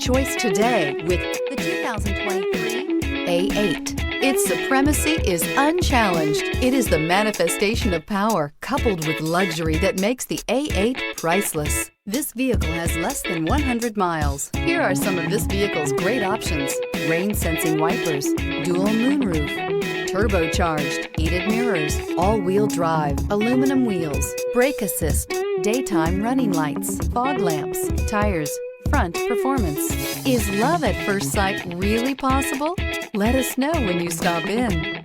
choice today with the 2023 A8. Its supremacy is unchallenged. It is the manifestation of power coupled with luxury that makes the A8 priceless. This vehicle has less than 100 miles. Here are some of this vehicle's great options: rain-sensing wipers, dual moonroof, turbocharged, heated mirrors, all-wheel drive, aluminum wheels, brake assist, daytime running lights, fog lamps, tires, front performance. Is love at first sight really possible? Let us know when you stop in.